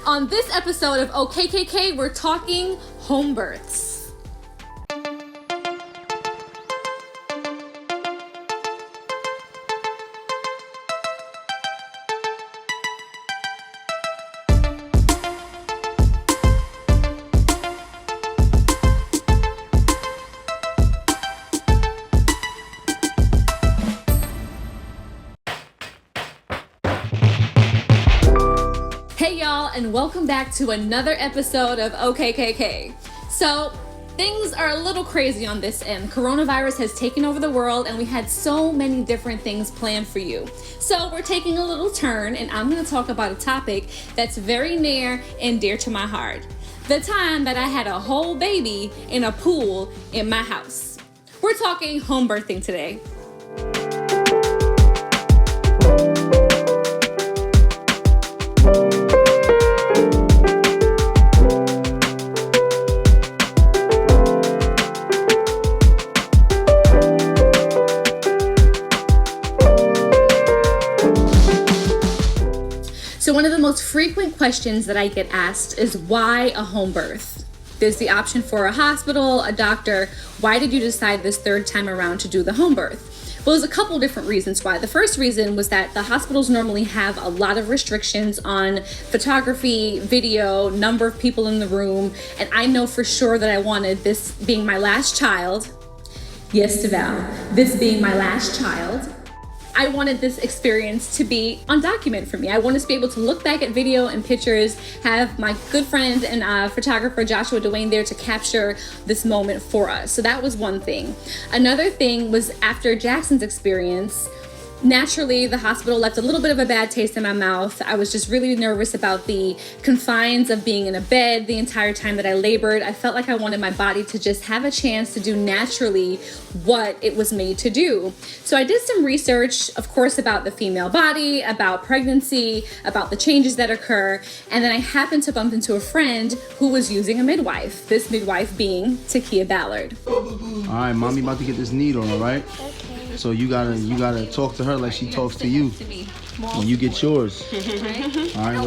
On this episode of OKKK, we're talking home births. Hey y'all, and welcome back to another episode of OKKK. So, things are a little crazy on this end. Coronavirus has taken over the world and we had so many different things planned for you. So we're taking a little turn and I'm going to talk about a topic that's very near and dear to my heart. The time that I had a whole baby in a pool in my house. We're talking home birthing today. So one of the most frequent questions that I get asked is why a home birth? There's the option for a hospital, a doctor. Why did you decide this third time around to do the home birth? Well, there's a couple different reasons why. The first reason was that the hospitals normally have a lot of restrictions on photography, video, number of people in the room. And I know for sure that I wanted this being my last child. Yes, DeVal, this being my last child. I wanted this experience to be on document for me. I wanted to be able to look back at video and pictures, have my good friend and photographer Joshua Dwayne there to capture this moment for us. So that was one thing. Another thing was after Jackson's experience, naturally, the hospital left a little bit of a bad taste in my mouth. I was just really nervous about the confines of being in a bed the entire time that I labored. I felt like I wanted my body to just have a chance to do naturally what it was made to do. So I did some research, of course, about the female body, about pregnancy, about the changes that occur. And then I happened to bump into a friend who was using a midwife. This midwife being Takiya Ballard. All right, mommy about to get this needle, all right? Okay. So you gotta talk to her like she talks to you when you get yours. All right.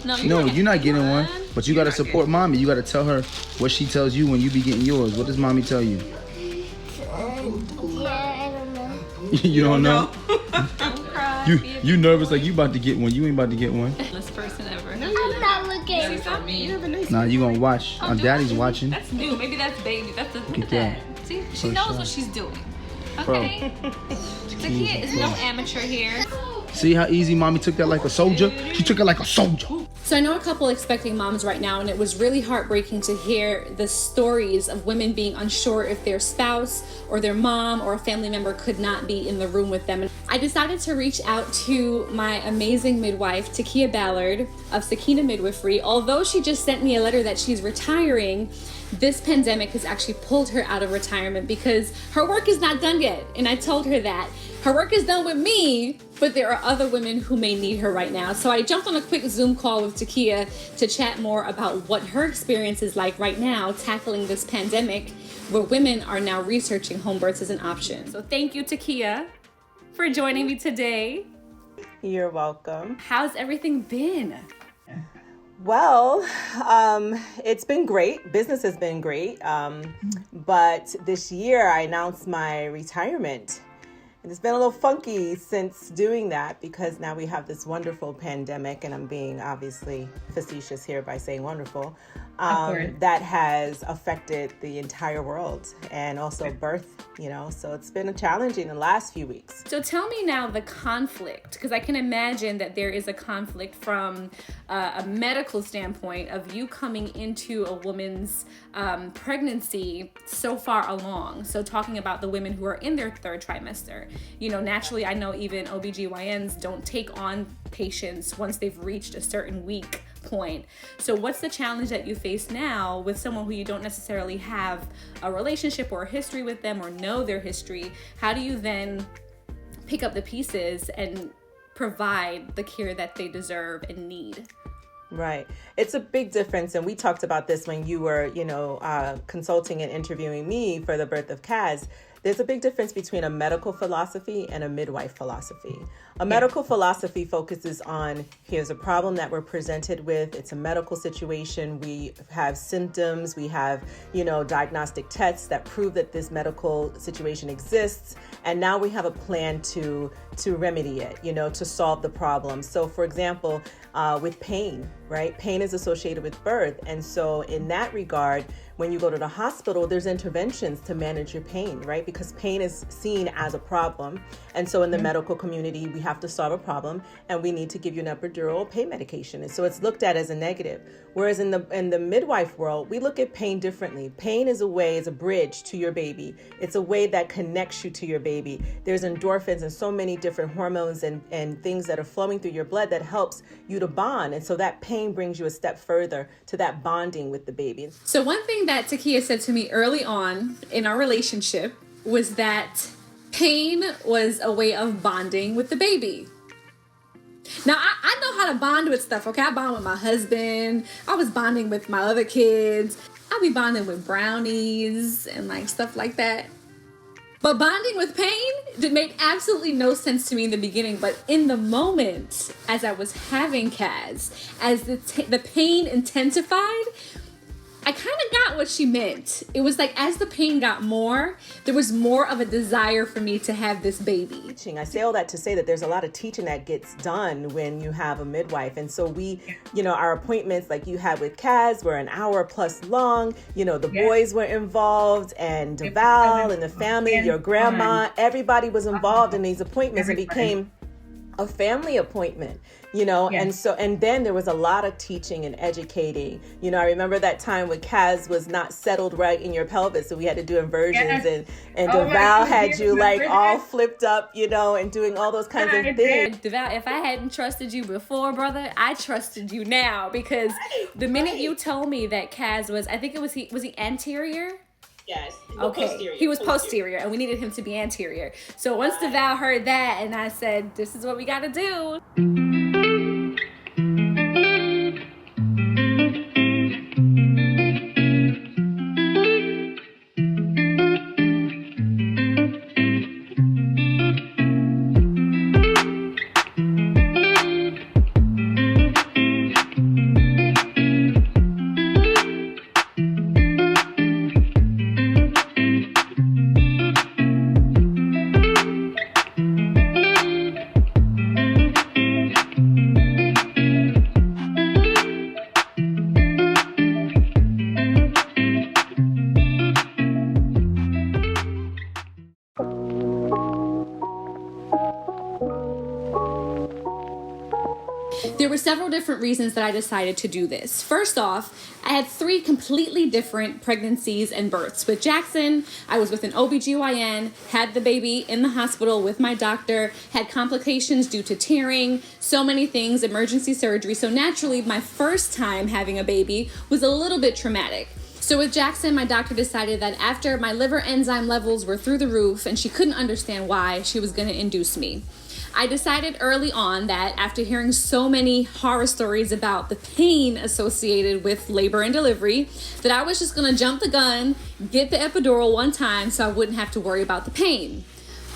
No, you're not getting one, but you gotta support mommy. You gotta tell her what she tells you when you be getting yours. What does mommy tell you? Yeah, I don't know. You don't know? Don't cry. You nervous like you about to get one. You ain't about to get one. Best person ever. I'm not looking. Not me. Nah, you gonna watch. Daddy's watching. That's new. Maybe that's baby. That's the look Look at at that. See, she For knows sure. what she's doing. Bro. Okay. Takiya is no amateur here. See how easy mommy took that like a soldier? She took it like a soldier. So I know a couple expecting moms right now, and it was really heartbreaking to hear the stories of women being unsure if their spouse or their mom or a family member could not be in the room with them. And I decided to reach out to my amazing midwife, Takiya Ballard of Sakina Midwifery. Although she just sent me a letter that she's retiring, this pandemic has actually pulled her out of retirement because her work is not done yet. And I told her that her work is done with me, but there are other women who may need her right now. So I jumped on a quick Zoom call with Takiya to chat more about what her experience is like right now tackling this pandemic where women are now researching home births as an option. So thank you, Takiya, for joining me today. You're welcome. How's everything been? Well, it's been great. Business has been great. But this year I announced my retirement. And it's been a little funky since doing that because now we have this wonderful pandemic, and I'm being obviously facetious here by saying wonderful, that has affected the entire world and also birth, so it's been challenging the last few weeks. So tell me now the conflict, because I can imagine that there is a conflict from a medical standpoint of you coming into a woman's pregnancy so far along. So talking about the women who are in their third trimester, naturally I know even OBGYNs don't take on patients once they've reached a certain week point. So what's the challenge that you face now with someone who you don't necessarily have a relationship or a history with them or know their history? How do you then pick up the pieces and provide the care that they deserve and need? Right. It's a big difference. And we talked about this when you were, consulting and interviewing me for the birth of Kaz. there's a big difference between a medical philosophy and a midwife philosophy. A medical philosophy focuses on, here's a problem that we're presented with. It's a medical situation. We have symptoms. We have, diagnostic tests that prove that this medical situation exists. And now we have a plan to remedy it, to solve the problem. So for example, with pain, right? Pain is associated with birth. And so in that regard, when you go to the hospital, there's interventions to manage your pain, right? Because pain is seen as a problem. And so in the medical community, we have to solve a problem and we need to give you an epidural pain medication. And so it's looked at as a negative. Whereas in the midwife world, we look at pain differently. Pain is a bridge to your baby. It's a way that connects you to your baby. There's endorphins and so many different hormones and things that are flowing through your blood that helps you to bond. And so that pain brings you a step further to that bonding with the baby. So one thing that Takiya said to me early on in our relationship was that pain was a way of bonding with the baby. Now, I know how to bond with stuff, okay? I bond with my husband. I was bonding with my other kids. I'll be bonding with brownies and stuff like that. But bonding with pain made absolutely no sense to me in the beginning. But in the moment, as I was having Kaz, as the pain intensified, I kind of got what she meant. It was like as the pain got more, there was more of a desire for me to have this baby. I say all that to say that there's a lot of teaching that gets done when you have a midwife. And so we, our appointments like you had with Kaz were an hour plus long. The boys were involved and Val and the family, your grandma, everybody was involved in these appointments and became a family appointment, and then there was a lot of teaching and educating. I remember that time when Kaz was not settled right in your pelvis, so we had to do inversions and Deval had you all flipped up, and doing all those kinds of things. Deval, if I hadn't trusted you before, brother, I trusted you now because the minute you told me that Kaz was, I think was he anterior? Yes. Okay. Posterior. He was posterior, and we needed him to be anterior. So once Deval heard that, and I said, "This is what we got to do." There were several different reasons that I decided to do this. First off, I had 3 completely different pregnancies and births. With Jackson, I was with an OBGYN, had the baby in the hospital with my doctor, had complications due to tearing, so many things, emergency surgery. So naturally, my first time having a baby was a little bit traumatic. So with Jackson, my doctor decided that after my liver enzyme levels were through the roof and she couldn't understand why, she was going to induce me. I decided early on that after hearing so many horror stories about the pain associated with labor and delivery, that I was just gonna jump the gun, get the epidural one time so I wouldn't have to worry about the pain.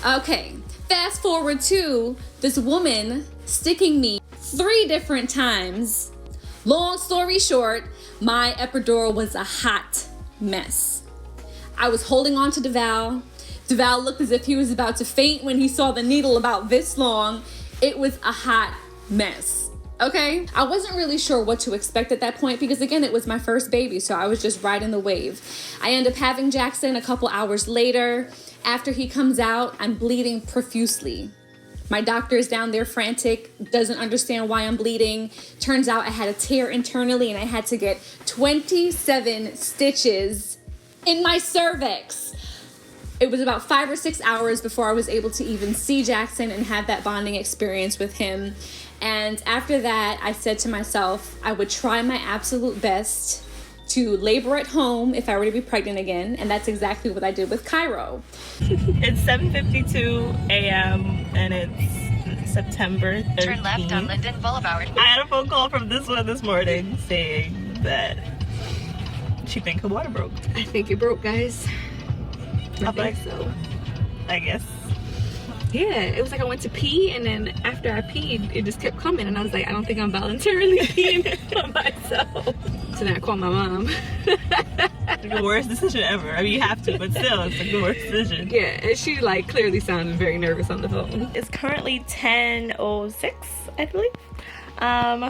Okay, fast forward to this woman sticking me 3 different times. Long story short, my epidural was a hot mess. I was holding on to Deval. Deval looked as if he was about to faint when he saw the needle about this long. It was a hot mess, okay? I wasn't really sure what to expect at that point because, again, it was my first baby, so I was just riding the wave. I end up having Jackson a couple hours later. After he comes out, I'm bleeding profusely. My doctor is down there frantic, doesn't understand why I'm bleeding. Turns out I had a tear internally and I had to get 27 stitches in my cervix. It was about 5 or 6 hours before I was able to even see Jackson and have that bonding experience with him. And after that, I said to myself, I would try my absolute best to labor at home if I were to be pregnant again. And that's exactly what I did with Cairos. It's 7:52 a.m. and it's September 13th. Turn left on Linden Boulevard. I had a phone call from this one this morning saying that she thinks her water broke. I think it broke, guys. I think so. I guess. Yeah, it was like I went to pee, and then after I peed, it just kept coming, and I was like, I don't think I'm voluntarily peeing on myself. So then I called my mom. Like the worst decision ever. I mean, you have to, but still, it's like the worst decision. Yeah, and she like clearly sounded very nervous on the phone. It's currently 10:06, I believe.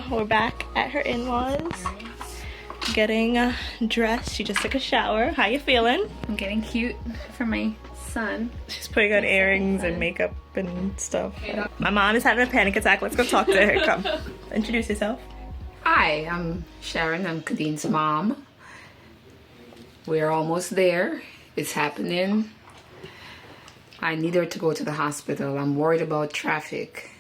We're back at her in-laws, getting dressed. She just took a shower. How you feeling? I'm getting cute for my son. She's putting on earrings and makeup and stuff. My mom is having a panic attack. Let's go talk to her. Come, introduce yourself. Hi, I'm Sharon. I'm Khadeen's mom. We're almost there. It's happening. I need her to go to the hospital. I'm worried about traffic.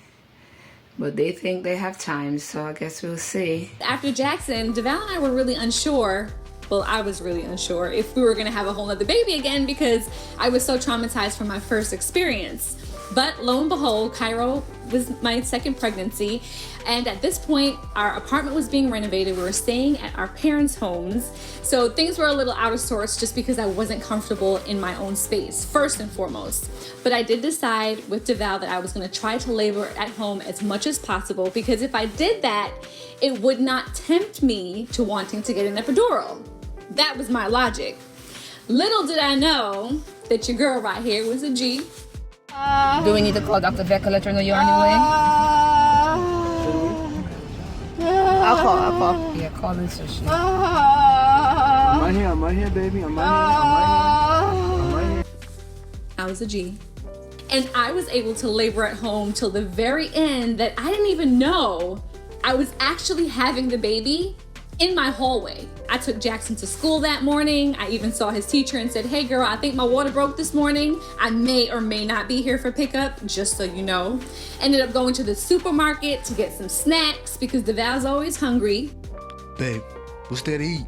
But they think they have time, so I guess we'll see. After Jackson, DeVal and I were really unsure. Well, I was really unsure if we were gonna have a whole nother baby again because I was so traumatized from my first experience. But lo and behold, Cairo was my second pregnancy. And at this point, our apartment was being renovated. We were staying at our parents' homes. So things were a little out of sorts just because I wasn't comfortable in my own space, first and foremost. But I did decide with DeVal that I was gonna try to labor at home as much as possible because if I did that, it would not tempt me to wanting to get an epidural. That was my logic. Little did I know that your girl right here was a G. Do we need to call Dr. Becker, let her know you're on your way? I'll call. Yeah, call this sister. I'm right here, baby. I'm right here. I was a G. And I was able to labor at home till the very end that I didn't even know I was actually having the baby in my hallway. I took Jackson to school that morning. I even saw his teacher and said, hey girl, I think my water broke this morning. I may or may not be here for pickup, just so you know. Ended up going to the supermarket to get some snacks because DeVal's always hungry. Babe, what's there to eat?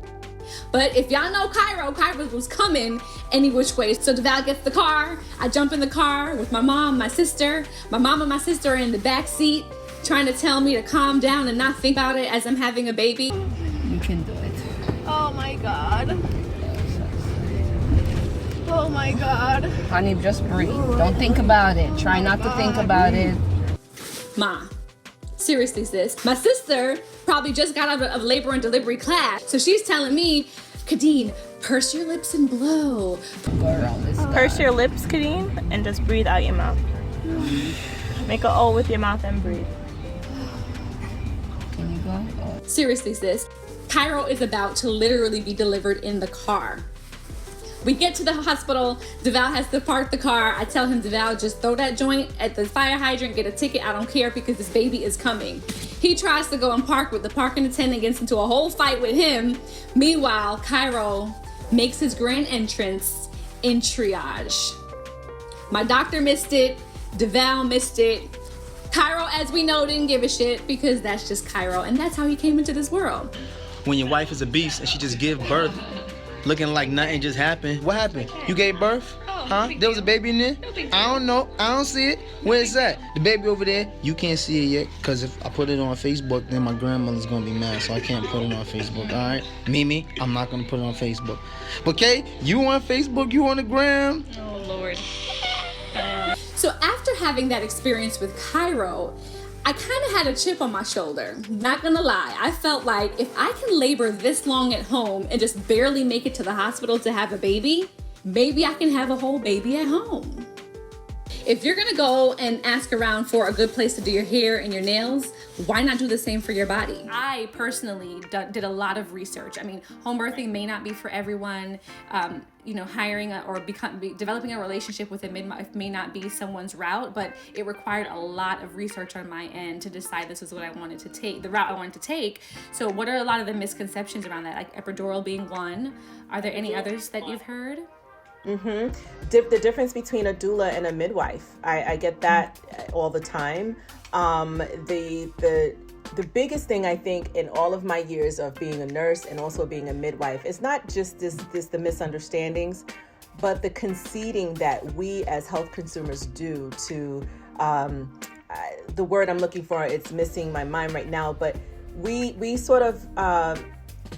But if y'all know Cairo was coming any which way. So DeVal gets the car. I jump in the car with my mom, my sister. My mom and my sister are in the back seat trying to tell me to calm down and not think about it as I'm having a baby. You can do it. Oh my god. Oh my god. Honey, just breathe. Don't think about it. Try not to think about it. Ma, seriously sis, my sister probably just got out of labor and delivery class. So she's telling me, Khadeen, purse your lips and blow. Go around this guy. Purse your lips, Khadeen, and just breathe out your mouth. Make an O with your mouth and breathe. Can you go? Oh. Seriously sis, Cairo is about to literally be delivered in the car. We get to the hospital, DeVal has to park the car. I tell him, DeVal, just throw that joint at the fire hydrant, get a ticket, I don't care because this baby is coming. He tries to go and park with the parking attendant, gets into a whole fight with him. Meanwhile, Cairo makes his grand entrance in triage. My doctor missed it, DeVal missed it. Cairo, as we know, didn't give a shit because that's just Cairo and that's how he came into this world. When your wife is a beast and she just give birth, looking like nothing just happened. What happened? You gave birth? Huh? There was a baby in there? I don't know. I don't see it. Where is that? The baby over there? You can't see it yet because if I put it on Facebook, then my grandmother's going to be mad, so I can't put it on Facebook, all right? Mimi, I'm not going to put it on Facebook. But, Kay, you on Facebook? You on the gram? Oh Lord. So after having that experience with Cairo, I kind of had a chip on my shoulder. Not gonna lie, I felt like if I can labor this long at home and just barely make it to the hospital to have a baby, maybe I can have a whole baby at home. If you're gonna go and ask around for a good place to do your hair and your nails, why not do the same for your body? I personally did a lot of research. I mean, home birthing may not be for everyone. Hiring developing a relationship with a midwife may not be someone's route, but it required a lot of research on my end to decide this was what I wanted to take, the route I wanted to take. So what are a lot of the misconceptions around that? Like epidural being one. Are there any others that you've heard? The difference between a doula and a midwife. I get that all the time. The biggest thing I think in all of my years of being a nurse and also being a midwife is not just the misunderstandings, but the conceding that we as health consumers do to the word I'm looking for, it's missing my mind right now, but we sort of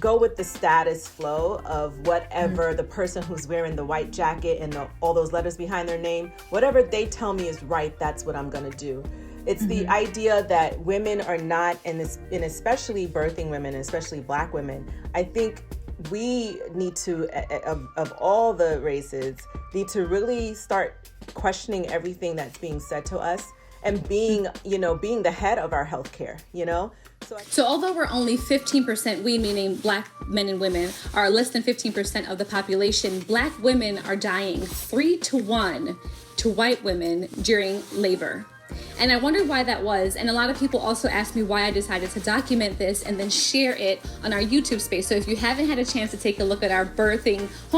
go with the status flow of whatever the person who's wearing the white jacket and all those letters behind their name, whatever they tell me is right, that's what I'm going to do. It's the idea that women are not, and especially birthing women, especially Black women, I think we need to, of all the races, need to really start questioning everything that's being said to us and being the head of our healthcare, So although we're only 15%, we meaning Black men and women, are less than 15% of the population, Black women are dying 3-to-1 to white women during labor. And I wondered why that was. And a lot of people also asked me why I decided to document this and then share it on our YouTube space. So if you haven't had a chance to take a look at our home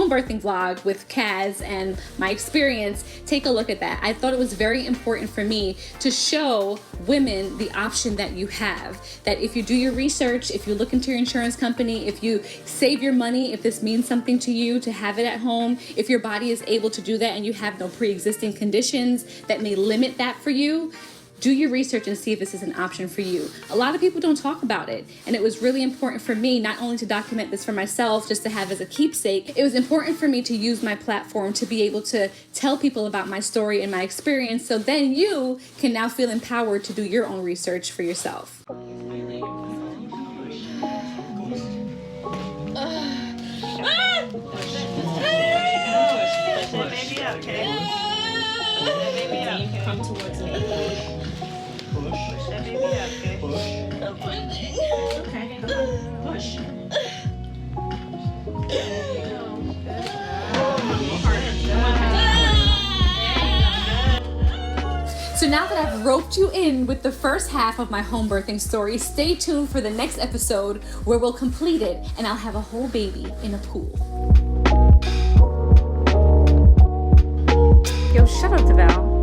birthing vlog with Kaz and my experience, take a look at that. I thought it was very important for me to show women the option that you have. That if you do your research, if you look into your insurance company, if you save your money, if this means something to you to have it at home, if your body is able to do that and you have no pre-existing conditions that may limit that for you, do your research and see if this is an option for you. A lot of people don't talk about it, and it was really important for me not only to document this for myself just to have as a keepsake. It was important for me to use my platform to be able to tell people about my story and my experience, so then you can now feel empowered to do your own research for yourself. Come towards me. Push that baby up, okay? Push. Okay, come on. Push. So now that I've roped you in with the first half of my home birthing story, stay tuned for the next episode where we'll complete it and I'll have a whole baby in a pool. Yo, shut up, DeVal.